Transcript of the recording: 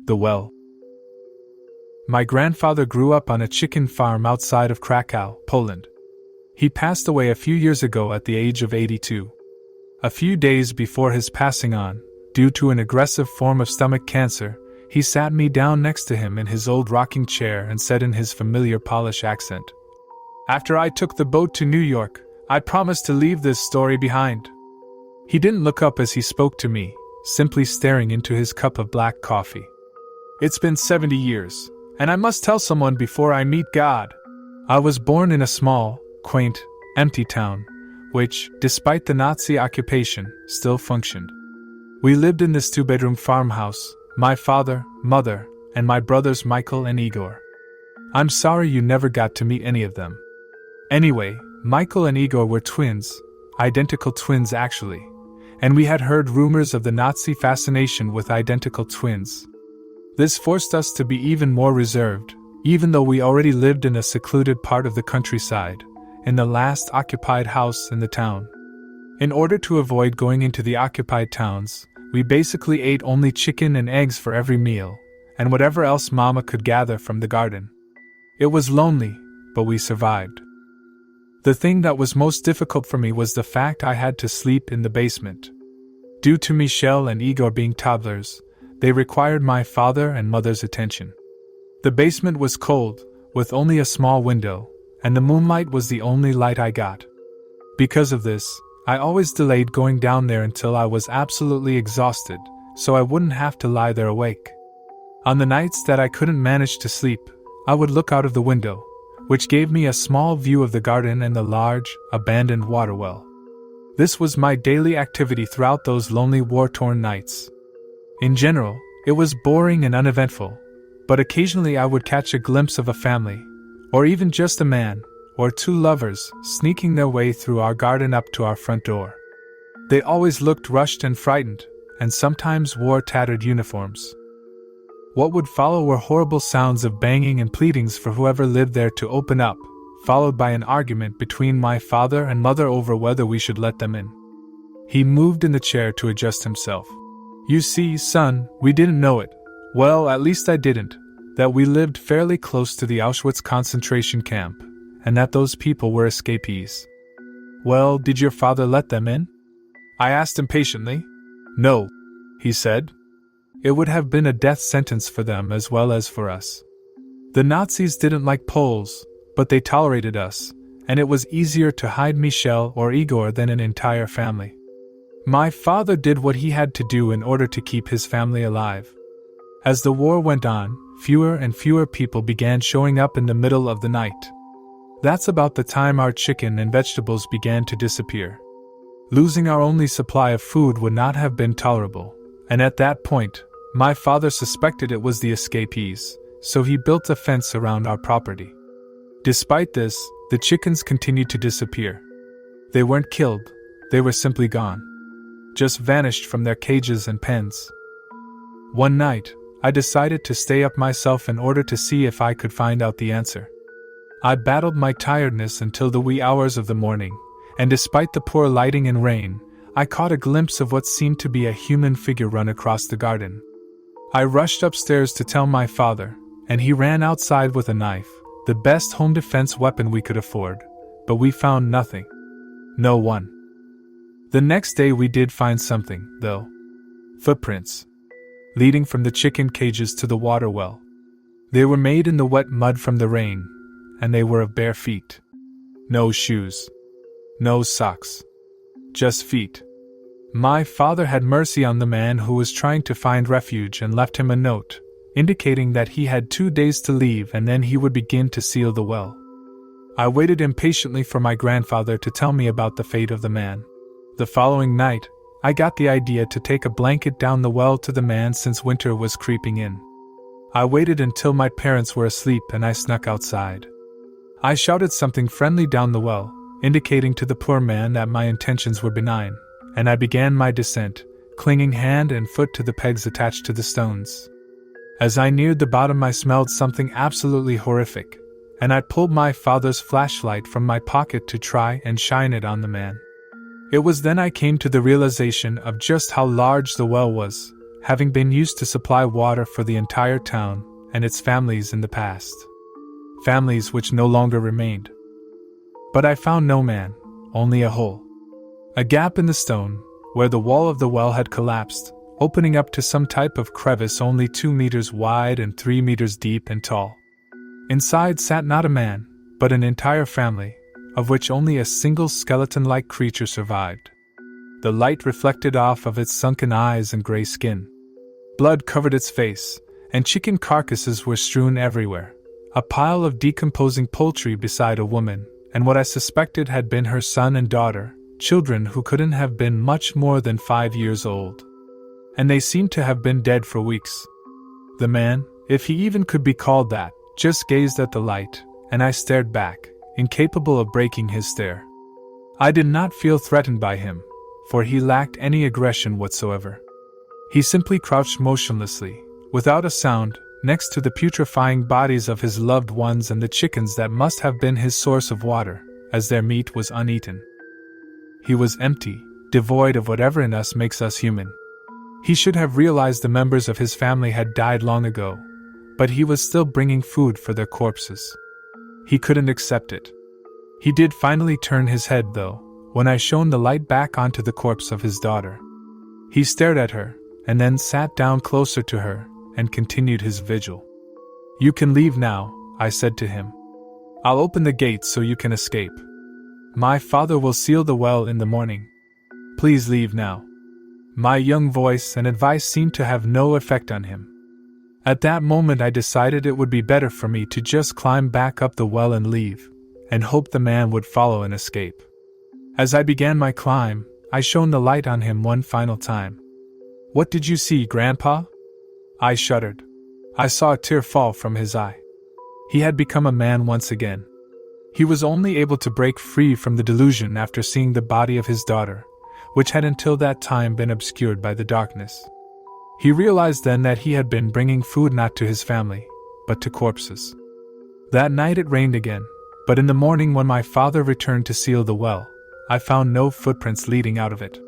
The well. My grandfather grew up on a chicken farm outside of Krakow, Poland. He passed away a few years ago at the age of 82. A few days before his passing on, due to an aggressive form of stomach cancer, he sat me down next to him in his old rocking chair and said in his familiar Polish accent, "After I took the boat to New York, I promised to leave this story behind." He didn't look up as he spoke to me, simply staring into his cup of black coffee. "It's been 70 years, and I must tell someone before I meet God. I was born in a small, quaint, empty town, which, despite the Nazi occupation, still functioned. We lived in this 2-bedroom farmhouse, my father, mother, and my brothers Michael and Igor. I'm sorry you never got to meet any of them. Anyway, Michael and Igor were twins, identical twins actually, and we had heard rumors of the Nazi fascination with identical twins. This forced us to be even more reserved, even though we already lived in a secluded part of the countryside, in the last occupied house in the town. In order to avoid going into the occupied towns, we basically ate only chicken and eggs for every meal, and whatever else Mama could gather from the garden. It was lonely, but we survived. The thing that was most difficult for me was the fact I had to sleep in the basement. Due to Michelle and Igor being toddlers, they required my father and mother's attention. The basement was cold, with only a small window, and the moonlight was the only light I got. Because of this, I always delayed going down there until I was absolutely exhausted, so I wouldn't have to lie there awake. On the nights that I couldn't manage to sleep, I would look out of the window, which gave me a small view of the garden and the large, abandoned water well. This was my daily activity throughout those lonely war-torn nights. In general, it was boring and uneventful, but occasionally I would catch a glimpse of a family, or even just a man, or two lovers, sneaking their way through our garden up to our front door. They always looked rushed and frightened, and sometimes wore tattered uniforms. What would follow were horrible sounds of banging and pleadings for whoever lived there to open up, followed by an argument between my father and mother over whether we should let them in. He moved in the chair to adjust himself. "You see, son, we didn't know it. Well, at least I didn't, that we lived fairly close to the Auschwitz concentration camp, and that those people were escapees." "Well, did your father let them in?" I asked impatiently. "No," he said. "It would have been a death sentence for them as well as for us. The Nazis didn't like Poles, but they tolerated us, and it was easier to hide Michelle or Igor than an entire family. My father did what he had to do in order to keep his family alive. As the war went on, fewer and fewer people began showing up in the middle of the night. That's about the time our chicken and vegetables began to disappear. Losing our only supply of food would not have been tolerable, and at that point, my father suspected it was the escapees, so he built a fence around our property. Despite this, the chickens continued to disappear. They weren't killed, they were simply gone. Just vanished from their cages and pens. One night, I decided to stay up myself in order to see if I could find out the answer. I battled my tiredness until the wee hours of the morning, and despite the poor lighting and rain, I caught a glimpse of what seemed to be a human figure run across the garden. I rushed upstairs to tell my father, and he ran outside with a knife, the best home defense weapon we could afford, but we found nothing. No one. The next day we did find something, though. Footprints. Leading from the chicken cages to the water well. They were made in the wet mud from the rain, and they were of bare feet. No shoes. No socks. Just feet. My father had mercy on the man who was trying to find refuge and left him a note, indicating that he had 2 days to leave and then he would begin to seal the well. I waited impatiently for my grandfather to tell me about the fate of the man. The following night, I got the idea to take a blanket down the well to the man since winter was creeping in. I waited until my parents were asleep and I snuck outside. I shouted something friendly down the well, indicating to the poor man that my intentions were benign, and I began my descent, clinging hand and foot to the pegs attached to the stones. As I neared the bottom I smelled something absolutely horrific, and I pulled my father's flashlight from my pocket to try and shine it on the man. It was then I came to the realization of just how large the well was, having been used to supply water for the entire town and its families in the past. Families which no longer remained. But I found no man, only a hole. A gap in the stone, where the wall of the well had collapsed, opening up to some type of crevice only 2 meters wide and 3 meters deep and tall. Inside sat not a man, but an entire family, of which only a single skeleton-like creature survived. The light reflected off of its sunken eyes and gray skin. Blood covered its face, and chicken carcasses were strewn everywhere. A pile of decomposing poultry beside a woman, and what I suspected had been her son and daughter, children who couldn't have been much more than 5 years old. And they seemed to have been dead for weeks. The man, if he even could be called that, just gazed at the light, and I stared back, incapable of breaking his stare. I did not feel threatened by him, for he lacked any aggression whatsoever. He simply crouched motionlessly, without a sound, next to the putrefying bodies of his loved ones and the chickens that must have been his source of water, as their meat was uneaten. He was empty, devoid of whatever in us makes us human. He should have realized the members of his family had died long ago, but he was still bringing food for their corpses. He couldn't accept it. He did finally turn his head, though, when I shone the light back onto the corpse of his daughter. He stared at her, and then sat down closer to her, and continued his vigil. "You can leave now," I said to him. "I'll open the gates so you can escape. My father will seal the well in the morning. Please leave now." My young voice and advice seemed to have no effect on him. At that moment I decided it would be better for me to just climb back up the well and leave, and hope the man would follow and escape. As I began my climb, I shone the light on him one final time. "What did you see, Grandpa?" I shuddered. I saw a tear fall from his eye. He had become a man once again. He was only able to break free from the delusion after seeing the body of his daughter, which had until that time been obscured by the darkness. He realized then that he had been bringing food not to his family, but to corpses. That night it rained again, but in the morning when my father returned to seal the well, I found no footprints leading out of it.